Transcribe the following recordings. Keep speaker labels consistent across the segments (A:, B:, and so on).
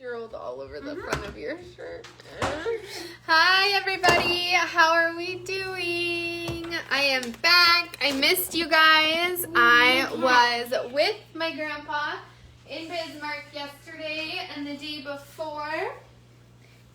A: Rolled all over the front of your shirt. Hi everybody, how are we doing? I am back. I missed you guys. I was with my grandpa in Bismarck yesterday and the day before,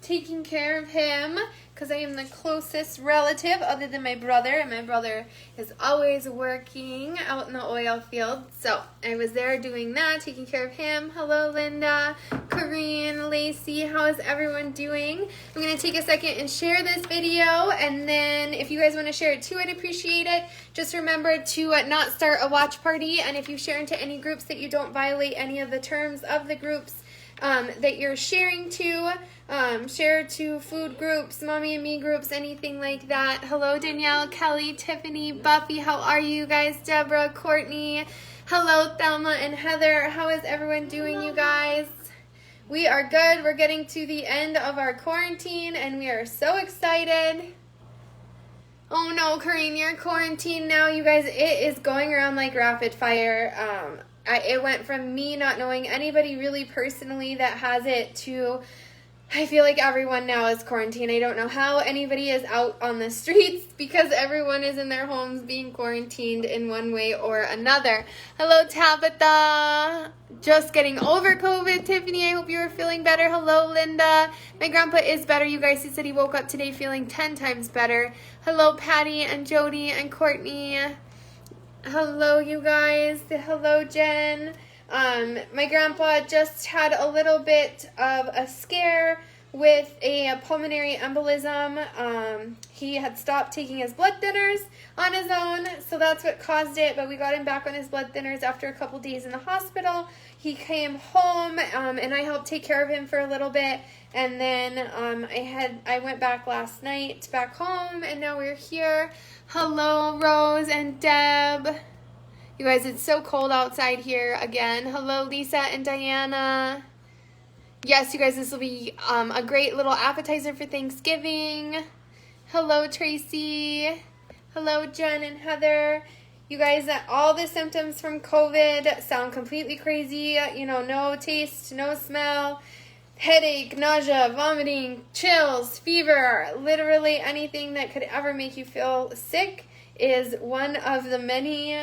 A: taking care of him because I am the closest relative other than my brother, and my brother is always working out in the oil field. So I was there doing that, taking care of him. Hello Linda, Corinne, Lacey, how is everyone doing? I'm going to take a second and share this video, and then if you guys want to share it too, I'd appreciate it. Just remember to not start a watch party, and if you share into any groups that you don't violate any of the terms of the groups that you're sharing to. Share to food groups, mommy and me groups, anything like that. Hello Danielle, Kelly, Tiffany, Buffy, how are you guys? Deborah, Courtney, hello Thelma and Heather, how is everyone doing, you guys? We are good. We're getting to the end of our quarantine and we are so excited. Oh no, Corinne, you're quarantined now, you guys. It is going around like rapid fire. It went from me not knowing anybody really personally that has it to I feel like everyone now is quarantined. I don't know how anybody is out on the streets because everyone is in their homes being quarantined in one way or another. Hello, Tabitha. Just getting over COVID. Tiffany, I hope you are feeling better. Hello, Linda. My grandpa is better, you guys. He said he woke up today feeling 10 times better. Hello, Patty and Jody and Courtney. Hello, you guys. Hello, Jen. My grandpa just had a little bit of a scare with a pulmonary embolism. He had stopped taking his blood thinners on his own, so that's what caused it, but we got him back on his blood thinners after a couple days in the hospital. He came home, and I helped take care of him for a little bit, and then I went back last night back home, and now we're here. Hello, Rose and Deb. You guys, it's so cold outside here again. Hello, Lisa and Diana. Yes, you guys, this will be a great little appetizer for Thanksgiving. Hello, Tracy. Hello, Jen and Heather. You guys, all the symptoms from COVID sound completely crazy. You know, no taste, no smell, headache, nausea, vomiting, chills, fever, literally anything that could ever make you feel sick is one of the many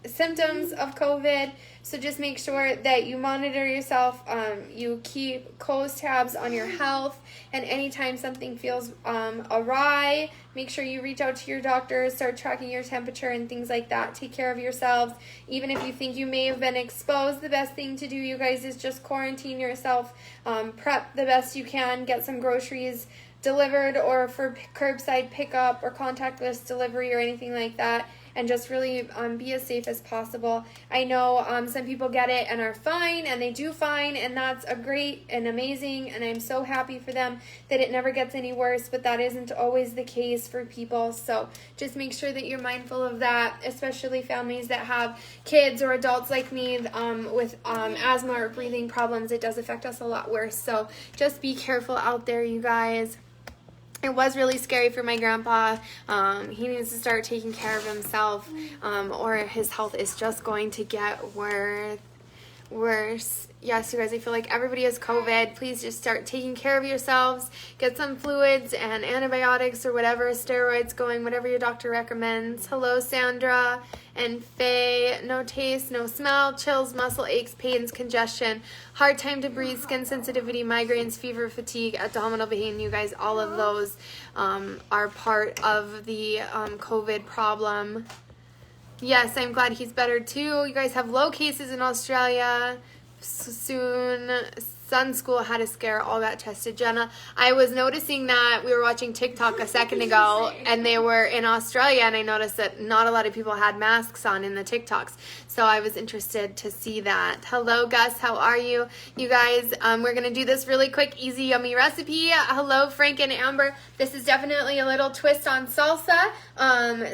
A: symptoms of COVID. So just make sure that you monitor yourself, you keep close tabs on your health, and anytime something feels awry, make sure you reach out to your doctor, start tracking your temperature and things like that. Take care of yourselves. Even if you think you may have been exposed, the best thing to do, you guys, is just quarantine yourself, prep the best you can, get some groceries delivered or for curbside pickup or contactless delivery or anything like that, and just really be as safe as possible. I know some people get it and are fine, and they do fine, and that's a great and amazing, and I'm so happy for them that it never gets any worse, but that isn't always the case for people. So just make sure that you're mindful of that, especially families that have kids or adults like me with asthma or breathing problems. It does affect us a lot worse. So just be careful out there, you guys. It was really scary for my grandpa. He needs to start taking care of himself, or his health is just going to get worse. Yes, you guys, I feel like everybody has COVID. Please just start taking care of yourselves. Get some fluids and antibiotics or whatever, steroids going, whatever your doctor recommends. Hello, Sandra and Faye. No taste, no smell, chills, muscle aches, pains, congestion, hard time to breathe, skin sensitivity, migraines, fever, fatigue, abdominal pain. You guys, all of those are part of the COVID problem. Yes, I'm glad he's better too. You guys have low cases in Australia. Soon, Sun School had a scare, all got tested. Jenna, I was noticing that we were watching TikTok a second ago, and they were in Australia, and I noticed that not a lot of people had masks on in the TikToks, so I was interested to see that. Hello, Gus, how are you? You guys, we're going to do this really quick, easy, yummy recipe. Hello, Frank and Amber. This is definitely a little twist on salsa,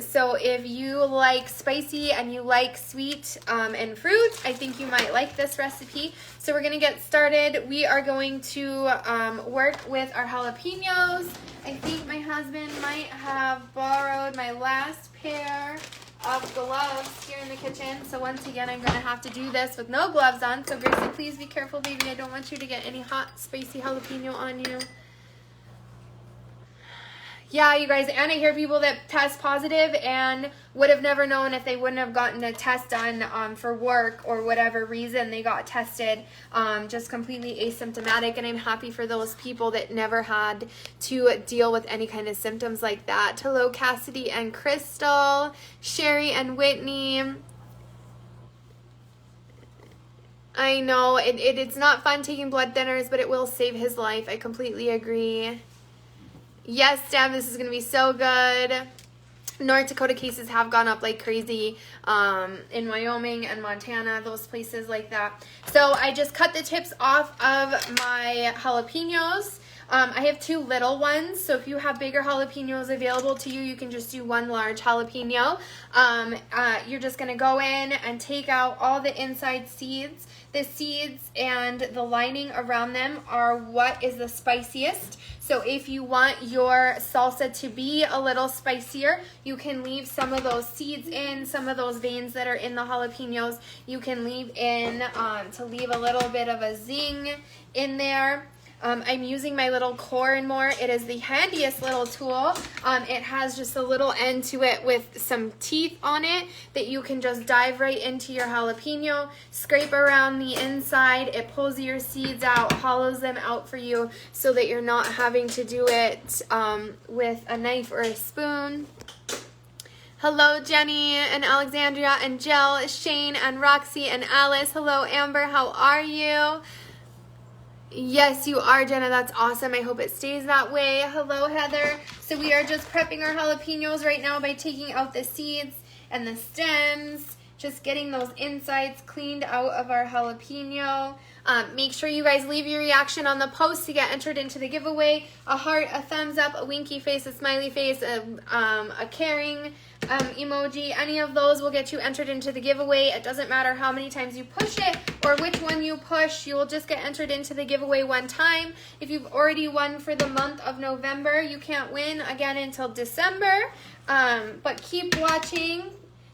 A: so if you like spicy and you like sweet and fruit, I think you might like this recipe. So we're going to get started. We are going to work with our jalapenos. I think my husband might have borrowed my last pair of gloves here in the kitchen. So once again, I'm going to have to do this with no gloves on. So Gracie, please be careful, baby. I don't want you to get any hot, spicy jalapeno on you. Yeah, you guys, and I hear people that test positive and would have never known if they wouldn't have gotten a test done for work or whatever reason they got tested, just completely asymptomatic. And I'm happy for those people that never had to deal with any kind of symptoms like that. Hello, Cassidy and Crystal, Sherry and Whitney. I know, it's not fun taking blood thinners, but it will save his life. I completely agree. Yes, Deb, this is going to be so good. North Dakota cases have gone up like crazy in Wyoming and Montana, those places like that. So I just cut the tips off of my jalapenos. I have 2 little ones, so if you have bigger jalapenos available to you, you can just do 1 large jalapeno. You're just going to go in and take out all the inside seeds. The seeds and the lining around them are what is the spiciest. So if you want your salsa to be a little spicier, you can leave some of those seeds in, some of those veins that are in the jalapenos, you can leave in to leave a little bit of a zing in there. I'm using my little core more. It is the handiest little tool. It has just a little end to it with some teeth on it that you can just dive right into your jalapeno, scrape around the inside. It pulls your seeds out, hollows them out for you so that you're not having to do it with a knife or a spoon. Hello, Jenny and Alexandria and Jill, Shane and Roxy and Alice. Hello, Amber. How are you? Yes, you are, Jenna. That's awesome. I hope it stays that way. Hello, Heather. So we are just prepping our jalapenos right now by taking out the seeds and the stems, just getting those insides cleaned out of our jalapeno. Make sure you guys leave your reaction on the post to get entered into the giveaway. A heart, a thumbs up, a winky face, a smiley face, a caring emoji. Any of those will get you entered into the giveaway. It doesn't matter how many times you push it or which one you push. You will just get entered into the giveaway one time. If you've already won for the month of November, you can't win again until December. But keep watching.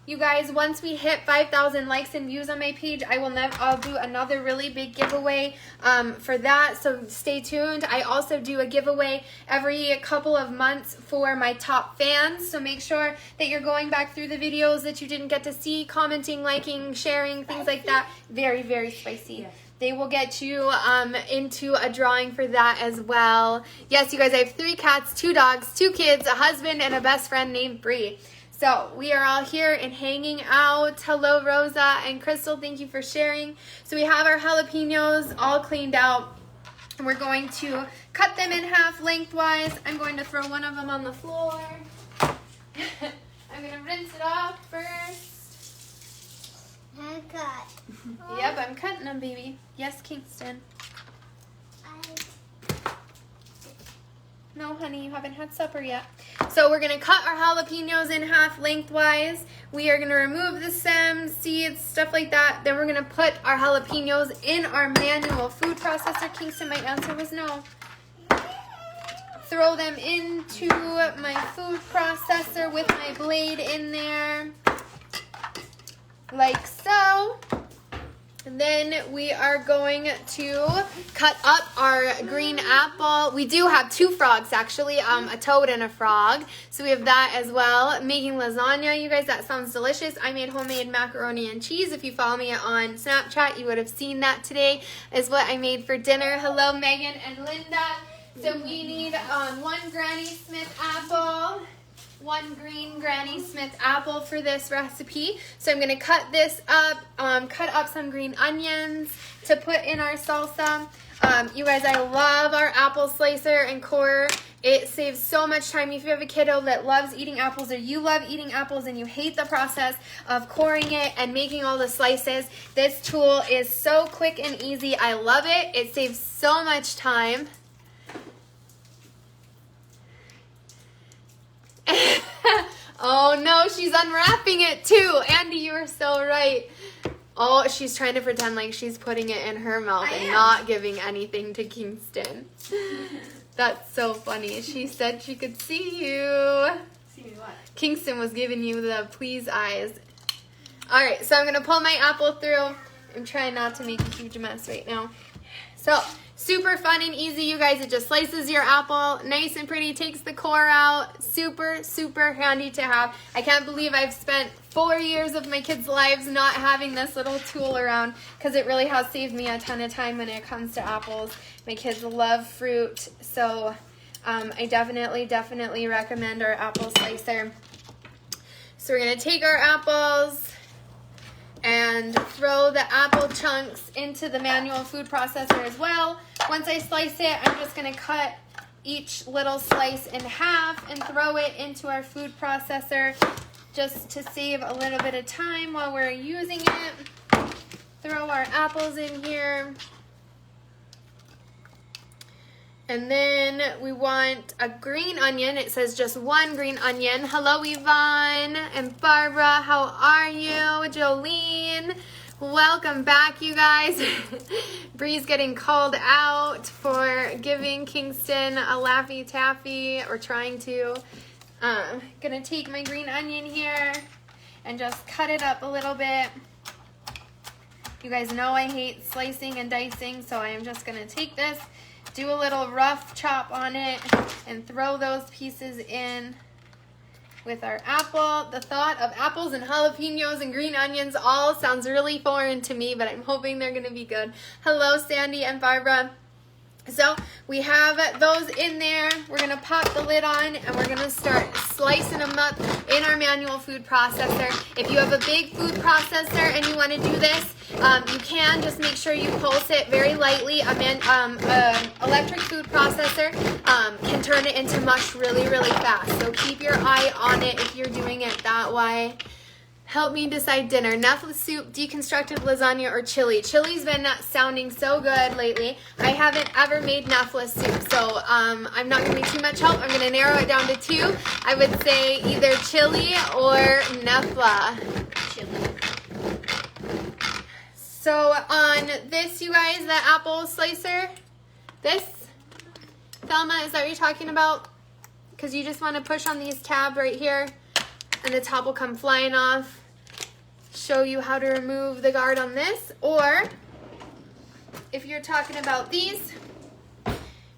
A: You guys, once we hit 5,000 likes and views on my page, I'll do another really big giveaway for that, so stay tuned. I also do a giveaway every couple of months for my top fans, so make sure that you're going back through the videos that you didn't get to see, commenting, liking, sharing, things like that. Very, very spicy. Yeah. They will get you into a drawing for that as well. Yes, you guys, I have 3 cats, 2 dogs, 2 kids, a husband, and a best friend named Bree. So we are all here and hanging out. Hello, Rosa and Crystal. Thank you for sharing. So we have our jalapenos all cleaned out. And we're going to cut them in half lengthwise. I'm going to throw one of them on the floor. I'm going to rinse it off first.
B: I'm cut.
A: Yep, I'm cutting them, baby. Yes, Kingston. No, honey, you haven't had supper yet. So we're going to cut our jalapenos in half lengthwise. We are going to remove the stems, seeds, stuff like that. Then we're going to put our jalapenos in our manual food processor. Kingston, my answer was no. Throw them into my food processor with my blade in there, like so. And then we are going to cut up our green apple. We do have 2 frogs, actually, a toad and a frog. So we have that as well. Making lasagna, you guys, that sounds delicious. I made homemade macaroni and cheese. If you follow me on Snapchat, you would have seen that today is what I made for dinner. Hello, Megan and Linda. So we need 1 Granny Smith apple. 1 green Granny Smith apple for this recipe. So I'm going to cut this up, cut up some green onions to put in our salsa. You guys, I love our apple slicer and core. It saves so much time. If you have a kiddo that loves eating apples or you love eating apples and you hate the process of coring it and making all the slices, this tool is so quick and easy. I love it. It saves so much time. Oh no, she's unwrapping it too. Andy, you are so right. Oh, she's trying to pretend like she's putting it in her mouth and not giving anything to Kingston. That's so funny. She said she could see you.
B: See
A: Kingston was giving you the please eyes. All right, so I'm gonna pull my apple through. I'm trying not to make a huge mess right now. So, super fun and easy, you guys. It just slices your apple, nice and pretty, takes the core out. Super, super handy to have. I can't believe I've spent 4 years of my kids' lives not having this little tool around, because it really has saved me a ton of time when it comes to apples. My kids love fruit, so I definitely recommend our apple slicer. So we're gonna take our apples and throw the apple chunks into the manual food processor as well. Once I slice it, I'm just gonna cut each little slice in half and throw it into our food processor just to save a little bit of time while we're using it. Throw our apples in here. And then we want a green onion. It says just one green onion. Hello, Yvonne and Barbara. How are you? Jolene. Welcome back, you guys. Bree's getting called out for giving Kingston a Laffy Taffy, or trying to. Gonna take my green onion here and just cut it up a little bit. You guys know I hate slicing and dicing, so I am just gonna take this, do a little rough chop on it, and throw those pieces in with our apple. The thought of apples and jalapenos and green onions all sounds really foreign to me, but I'm hoping they're gonna be good. Hello, Sandy and Barbara. So we have those in there. We're gonna pop the lid on and we're gonna start slicing them up in our manual food processor. If you have a big food processor and you wanna do this, you can just make sure you pulse it very lightly. Electric food processor can turn it into mush really, really fast. So keep your eye on it if you're doing it that way. Help me decide dinner. Netflix soup, deconstructed lasagna, or chili. Chili's been sounding so good lately. I haven't ever made Netflix soup, so I'm not going to need too much help. I'm going to narrow it down to 2. I would say either chili or Nefla. Chili. So on this, you guys, the apple slicer, this, Thelma, is that what you're talking about? Because you just want to push on these tabs right here, and the top will come flying off. Show you how to remove the guard on this. Or if you're talking about these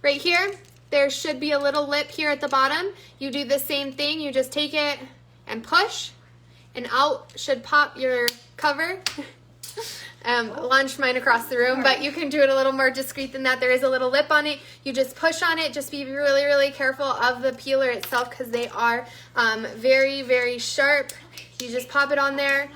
A: right here, there should be a little lip here at the bottom. You do the same thing. You just take it and push, and out should pop your cover. Launched mine across the room, but you can do it a little more discreet than that. There is a little lip on it. You just push on it. Just be really, really careful of the peeler itself, because they are very, very sharp. You just pop it on there.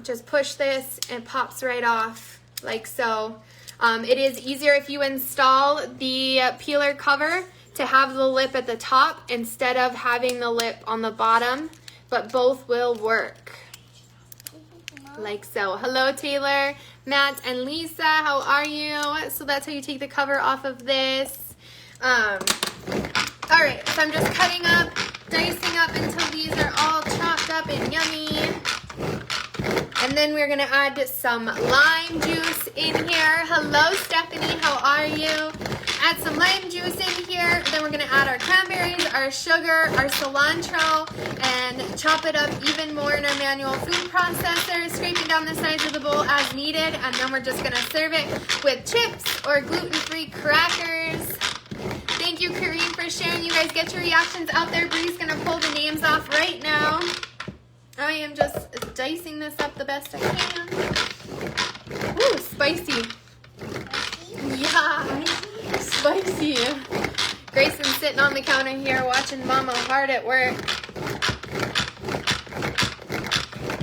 A: Just push this and it pops right off like so. It is easier if you install the peeler cover to have the lip at the top instead of having the lip on the bottom, but both will work. Like so. Hello, Taylor, Matt, and Lisa. How are you? So that's how you take the cover off of this. All right, so I'm just cutting up, dicing up until these are all chopped up and yummy. And then we're gonna add some lime juice in here. Hello, Stephanie. How are you? Add some lime juice in here. Then we're gonna add our cranberries, our sugar, our cilantro, and chop it up even more in our manual food processor, scraping down the sides of the bowl as needed. And then we're just gonna serve it with chips or gluten-free crackers. Thank you, Kareem, for sharing. You guys get your reactions out there. Bree's gonna pull the names off right now. I am just dicing this up the best I can. Ooh, spicy. Yeah, spicy. Grayson's sitting on the counter here watching Mama hard at work.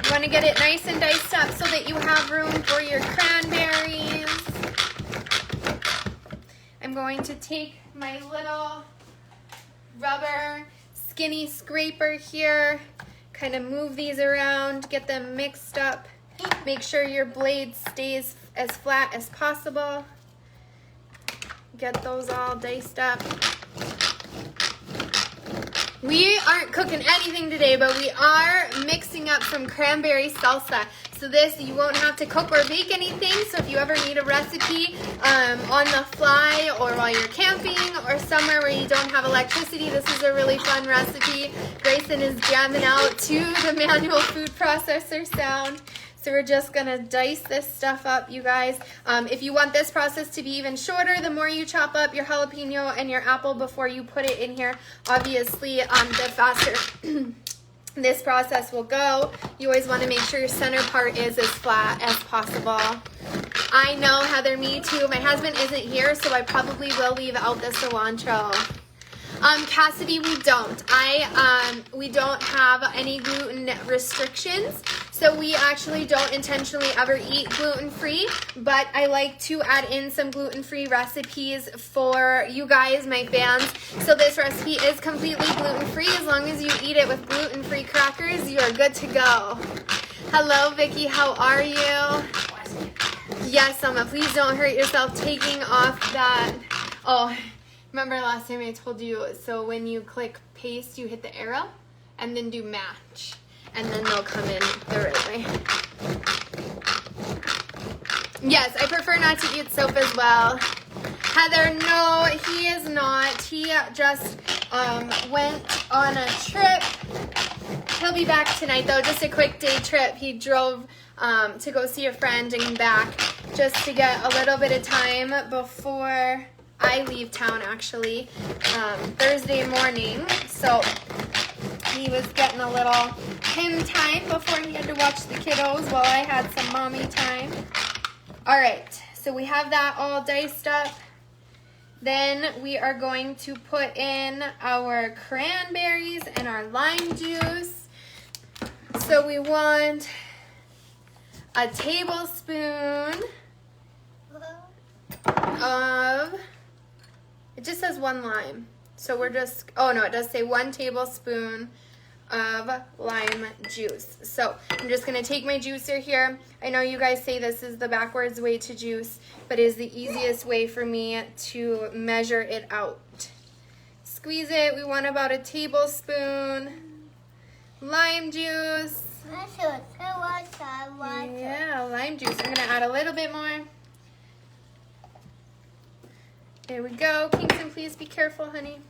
A: You want to get it nice and diced up so that you have room for your cranberries. I'm going to take my little rubber skinny scraper here, kind of move these around, get them mixed up. Make sure your blade stays as flat as possible. Get those all diced up. We aren't cooking anything today, but we are mixing up some cranberry salsa. So this, you won't have to cook or bake anything. So if you ever need a recipe on the fly or while you're camping or somewhere where you don't have electricity, this is a really fun recipe. Grayson is jamming out to the manual food processor sound. So we're just gonna dice this stuff up, you guys. If you want this process to be even shorter, the more you chop up your jalapeno and your apple before you put it in here, obviously the faster this process will go. You always wanna make sure your center part is as flat as possible. I know, Heather, me too. My husband isn't here, so I probably will leave out the cilantro. Cassidy, we don't. We don't have any gluten restrictions, so we actually don't intentionally ever eat gluten-free, but I like to add in some gluten-free recipes for you guys, my fans. So this recipe is completely gluten-free. As long as you eat it with gluten-free crackers, you are good to go. Hello, Vicki, how are you? Yes, Emma, please don't hurt yourself taking off that. Oh, remember last time I told you, so when you click paste, you hit the arrow and then do match, and then they'll come in the right way. Yes, I prefer not to eat soap as well. Heather, no, he is not. He just went on a trip. He'll be back tonight though, just a quick day trip. He drove to go see a friend and back just to get a little bit of time before I leave town, actually, Thursday morning. So he was getting a little him time before he had to watch the kiddos while I had some mommy time. All right, so we have that all diced up. Then we are going to put in our cranberries and our lime juice. So we want a tablespoon of, it just says 1 lime. So we're just, oh no, it does say 1 tablespoon of lime juice. So I'm just gonna take my juicer here. I know you guys say this is the backwards way to juice, but it is the easiest way for me to measure it out. Squeeze it. We want about a tablespoon lime juice. Yeah, lime juice. I'm gonna add a little bit more. There we go. Kingston, please be careful, honey.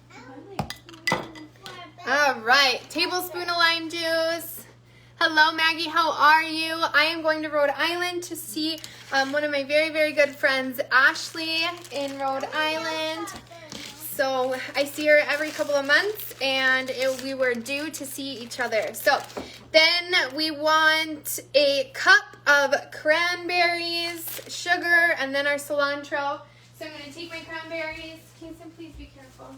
A: All right, tablespoon of lime juice. Hello, Maggie, how are you? I am going to Rhode Island to see one of my very, very good friends, Ashley, in Rhode Island. So I see her every couple of months, and we were due to see each other. So then we want a cup of cranberries, sugar, and then our cilantro. So I'm going to take my cranberries. Kingston, please be careful.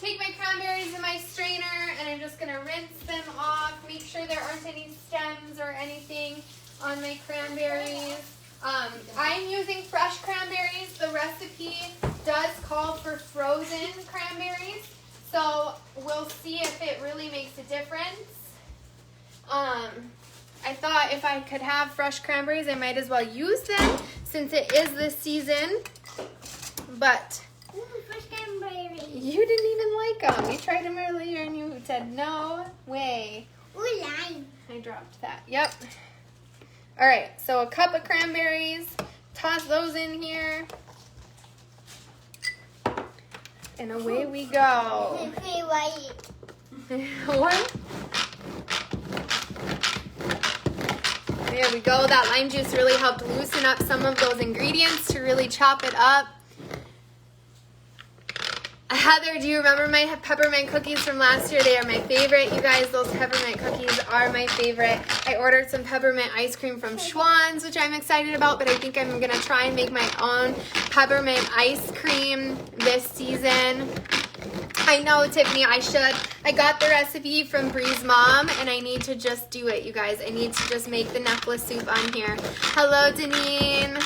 A: Take my cranberries in my strainer, and I'm just going to rinse them off. Make sure there aren't any stems or anything on my cranberries. I'm using fresh cranberries. The recipe does call for frozen cranberries, so we'll see if it really makes a difference. I thought if I could have fresh cranberries, I might as well use them since it is the season. But
B: fresh cranberries.
A: You didn't even like them. We tried them earlier and you said no way.
B: Ooh, lime.
A: I dropped that. Yep. All right, so a cup of cranberries. Toss those in here. And away we go. What? There we go. That lime juice really helped loosen up some of those ingredients to really chop it up. Heather, do you remember my peppermint cookies from last year? They are my favorite. You guys, those peppermint cookies are my favorite. I ordered some peppermint ice cream from Schwann's, which I'm excited about, but I think I'm going to try and make my own peppermint ice cream this season. I know, Tiffany, I should. I got the recipe from Bree's mom, and I need to just do it, you guys. I need to just make the necklace soup on here. Hello, Deneen.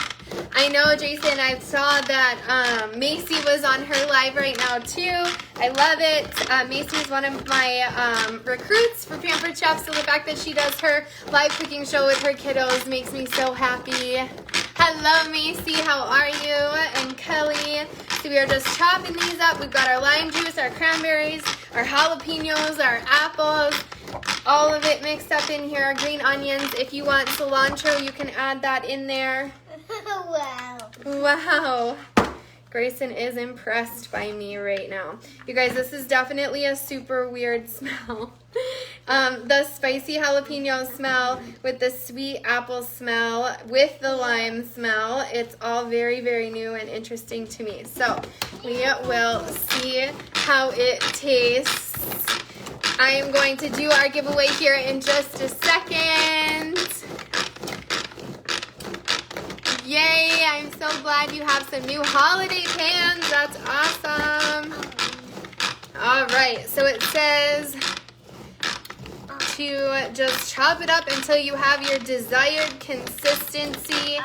A: I know, Jason, I saw that Macy was on her live right now, too. I love it. Macy is one of my recruits for Pampered Chef, so the fact that she does her live cooking show with her kiddos makes me so happy. Hello, Macy. How are you? And Kelly. So we are just chopping these up. We've got our lime juice, our cranberries, our jalapenos, our apples. all of it mixed up in here. Green onions. If you want cilantro, you can add that in there.
B: Wow.
A: Wow. Grayson is impressed by me right now. You guys, this is definitely a super weird smell. The spicy jalapeno smell with the sweet apple smell with the lime smell. It's all very, very new and interesting to me. So we will see how it tastes. I am going to do our giveaway here in just a second. Yay, I'm so glad you have some new holiday pans. That's awesome. All right, so it says to just chop it up until you have your desired consistency.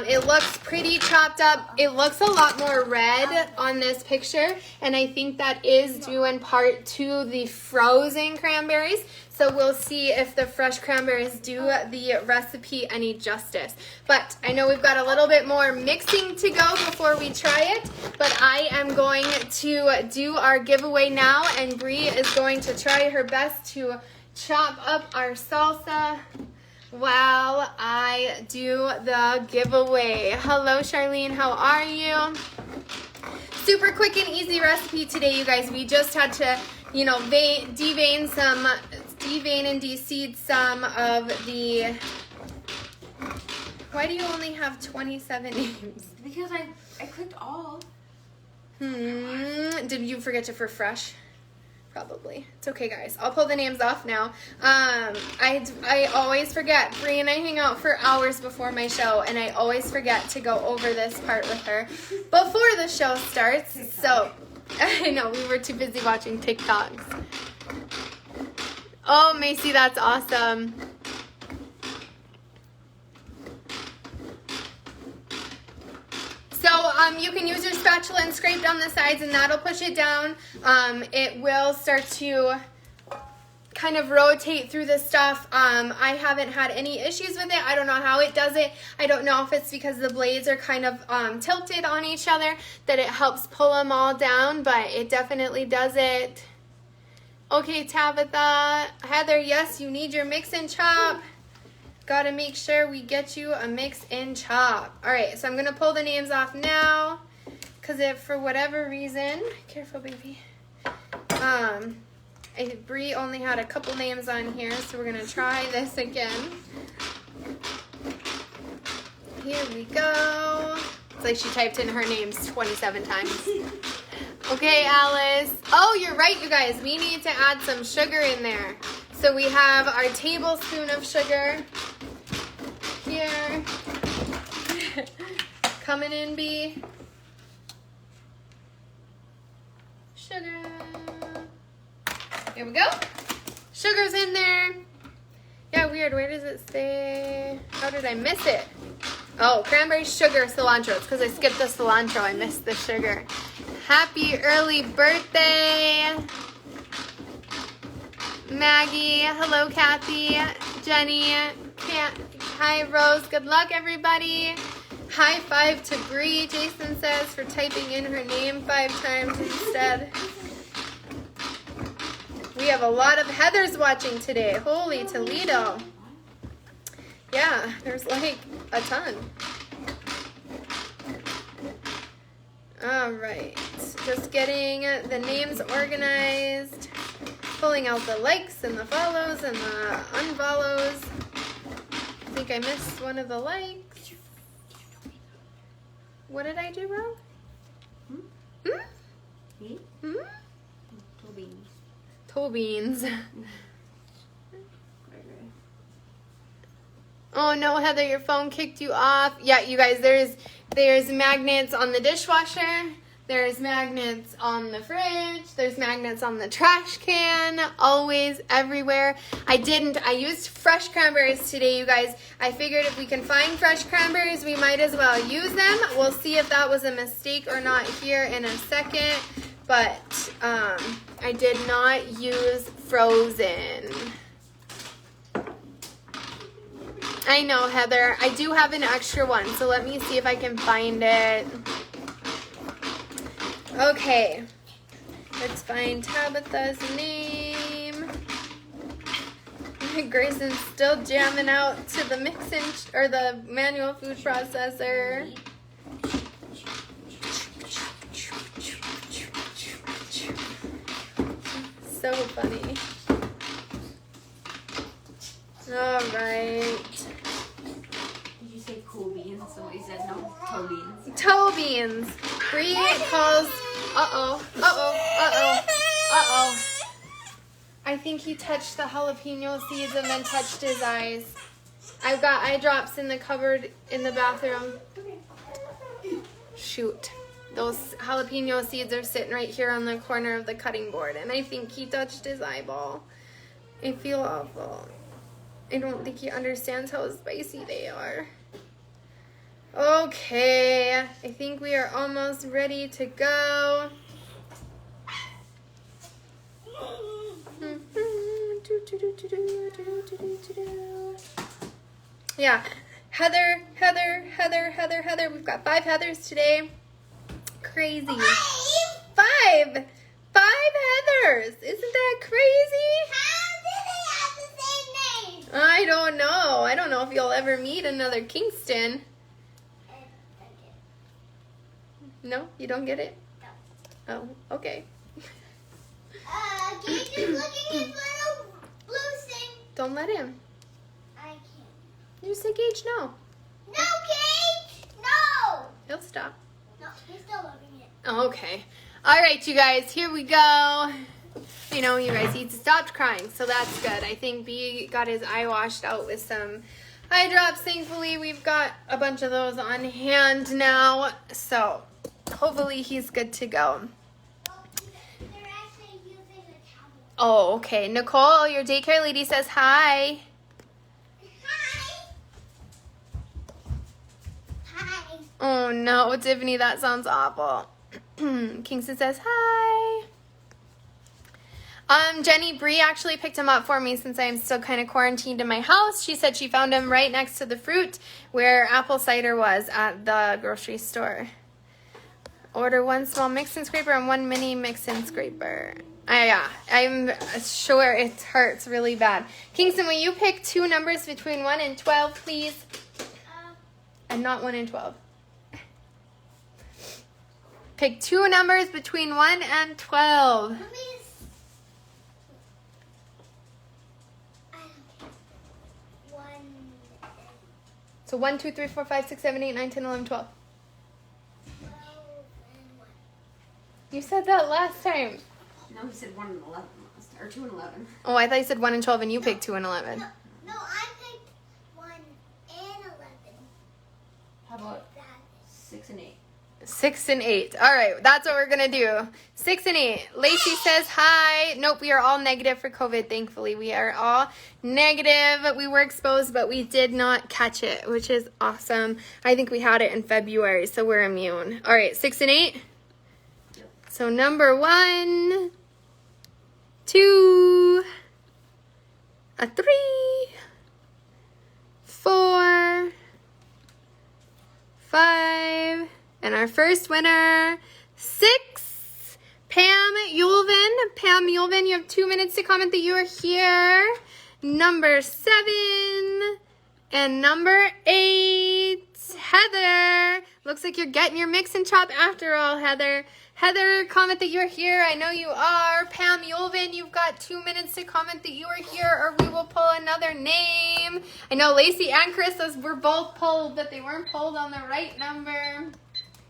A: It looks pretty chopped up. It looks a lot more red on this picture, and I think that is due in part to the frozen cranberries. So we'll see if the fresh cranberries do the recipe any justice. But I know we've got a little bit more mixing to go before we try it, but I am going to do our giveaway now, and Bree is going to try her best to chop up our salsa while I do the giveaway. Hello, Charlene. How are you? Super quick and easy recipe today, you guys. We just had to, you know, devein and de-seed some of the... Why do you only have 27 names?
C: Because I clicked all.
A: Did you forget to for fresh? Probably. It's okay, guys. I'll pull the names off now. I always forget. Bree and I hang out for hours before my show, and I always forget to go over this part with her before the show starts. So, I know, we were too busy watching TikToks. Oh, Macy, that's awesome. So you can use your spatula and scrape down the sides, and that'll push it down. It will start to kind of rotate through the stuff. I haven't had any issues with it. I don't know how it does it. I don't know if it's because the blades are kind of tilted on each other that it helps pull them all down, but it definitely does it. Okay, Tabitha. Heather, yes, you need your mix and chop. Gotta make sure we get you a mix and chop. All right, so I'm gonna pull the names off now, because if for whatever reason, careful, baby. Bree only had a couple names on here, so we're gonna try this again. Here we go. It's like she typed in her names 27 times. Okay, Alice. Oh, you're right, you guys. We need to add some sugar in there. So we have our tablespoon of sugar here. Coming in, B. Sugar. Here we go. Sugar's in there. Yeah, weird. Where does it say? How did I miss it? Oh, cranberry, sugar, cilantro. It's because I skipped the cilantro. I missed the sugar. Happy early birthday, Maggie. Hello, Kathy. Jenny. Hi, Rose. Good luck, everybody. High five to Bree, Jason says, for typing in her name 5 times instead. We have a lot of Heathers watching today. Holy Toledo. Yeah, there's like a ton. All right, just getting the names organized, pulling out the likes and the follows and the unfollows. I think I missed one of the likes. What did I do wrong?
C: Toe beans.
A: Toe beans. Oh no, Heather, your phone kicked you off. Yeah, you guys, there's magnets on the dishwasher. There's magnets on the fridge. There's magnets on the trash can. Always, everywhere. I used fresh cranberries today, you guys. I figured if we can find fresh cranberries, we might as well use them. We'll see if that was a mistake or not here in a second. But I did not use frozen. I know, Heather. I do have an extra one, so let me see if I can find it. Okay. Let's find Tabitha's name. Grayson's still jamming out to the mixing or the manual food processor. So funny. All right.
C: Did you say cool beans? Somebody said no. Toe beans.
A: Toe beans. Bree calls. Uh-oh. I think he touched the jalapeno seeds and then touched his eyes. I've got eye drops in the cupboard in the bathroom. Shoot. Those jalapeno seeds are sitting right here on the corner of the cutting board, and I think he touched his eyeball. I feel awful. I don't think he understands how spicy they are. Okay, I think we are almost ready to go. Yeah, Heather. We've got 5 Heathers today. Crazy. 5 Heathers. Isn't that crazy?
B: How do they have the same name?
A: I don't know. I don't know if you'll ever meet another Kingston. No, you don't get it?
B: No.
A: Oh, okay.
B: Gage is looking his little blue thing.
A: Don't let him.
B: I can't.
A: You say Gage no.
B: No, Gage! No!
A: He'll stop.
B: No, he's still loving it.
A: Okay. All right, you guys, here we go. You know, you guys, he stopped crying, so that's good. I think B got his eye washed out with some eye drops. Thankfully, we've got a bunch of those on hand now, so hopefully he's good to go.
B: They're actually using a towel.
A: Oh, okay. Nicole, your daycare lady says hi.
B: Hi.
A: Oh, no, Tiffany, that sounds awful. Kingston says hi. Jenny Bree actually picked him up for me since I'm still kind of quarantined in my house. She said she found him right next to the fruit where apple cider was at the grocery store. Order 1 small mix-in scraper and 1 mini mix-in scraper. Yeah, I'm sure it hurts really bad. Kingston, will you pick 2 numbers between 1 and 12, please? And not 1 and 12. Pick 2 numbers between 1 and 12.
B: Let me just... I don't care. 1 and
A: So 1, 2, 3, 4, 5, 6, 7, 8, 9, 10, 11, 12.
B: 12 and 1.
A: You said that last time.
C: No, he said 1 and 11 last, or 2 and 11.
A: Oh, I thought you said 1 and 12 and you picked 2 and 11.
B: No, I picked 1 and 11.
C: How about
B: That
C: 6 and 8?
A: 6 and 8. All right, that's what we're going to do. 6 and 8. Lacey says hi. Nope, we are all negative for COVID, thankfully. We are all negative. We were exposed, but we did not catch it, which is awesome. I think we had it in February, so we're immune. All right, 6 and 8.
C: Yep.
A: So number 1, 2, a 3, 4, 5, and our first winner, 6, Pam Yulvin. Pam Yulvin, you have 2 minutes to comment that you are here. Number 7, and number 8, Heather. Looks like you're getting your mix and chop after all, Heather. Heather, comment that you're here. I know you are. Pam Yulvin, you've got 2 minutes to comment that you are here, or we will pull another name. I know Lacey and Chris were both pulled, but they weren't pulled on the right number.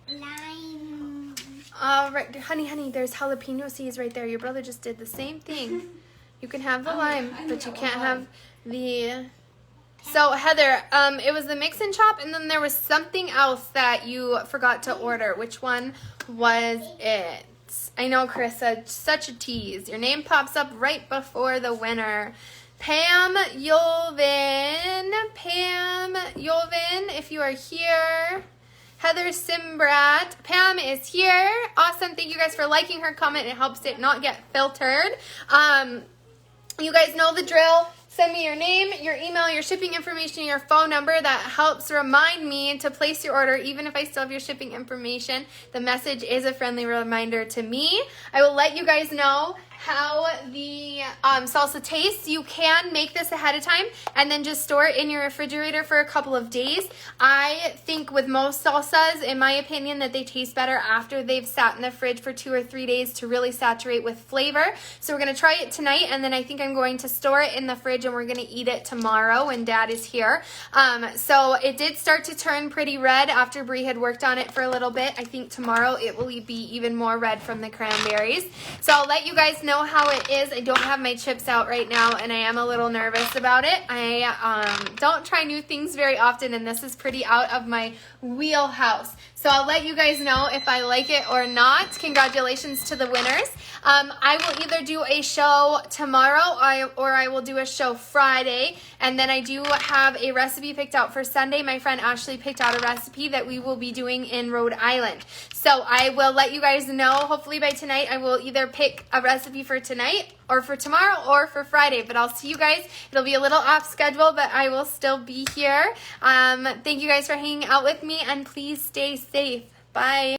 B: 9.
A: All right, honey, there's jalapeno seeds right there. Your brother just did the same thing. You can have the lime, but you can't have the... So, Heather, it was the mix and chop, and then there was something else that you forgot to order. Which one was it? I know, Carissa, such a tease. Your name pops up right before the winner. Pam Yulvin. Pam Yulvin, if you are here. Heather Simbrat. Pam is here. Awesome. Thank you guys for liking her comment. It helps it not get filtered. You guys know the drill. Send me your name, your email, your shipping information, your phone number. That helps remind me to place your order, even if I still have your shipping information. The message is a friendly reminder to me. I will let you guys know how the salsa tastes, you can make this ahead of time and then just store it in your refrigerator for a couple of days. I think with most salsas, in my opinion, that they taste better after they've sat in the fridge for 2 or 3 days to really saturate with flavor. So we're going to try it tonight, and then I think I'm going to store it in the fridge and we're going to eat it tomorrow when Dad is here. So it did start to turn pretty red after Brie had worked on it for a little bit. I think tomorrow it will be even more red from the cranberries. So I'll let you guys know how it is. I don't have my chips out right now and I am a little nervous about it. I don't try new things very often, and this is pretty out of my wheelhouse. So I'll let you guys know if I like it or not. Congratulations to the winners. I will either do a show tomorrow or I will do a show Friday. And then I do have a recipe picked out for Sunday. My friend Ashley picked out a recipe that we will be doing in Rhode Island. So I will let you guys know. Hopefully by tonight I will either pick a recipe for tonight or for tomorrow or for Friday. But I'll see you guys. It'll be a little off schedule, but I will still be here. Thank you guys for hanging out with me, and please stay safe. Bye.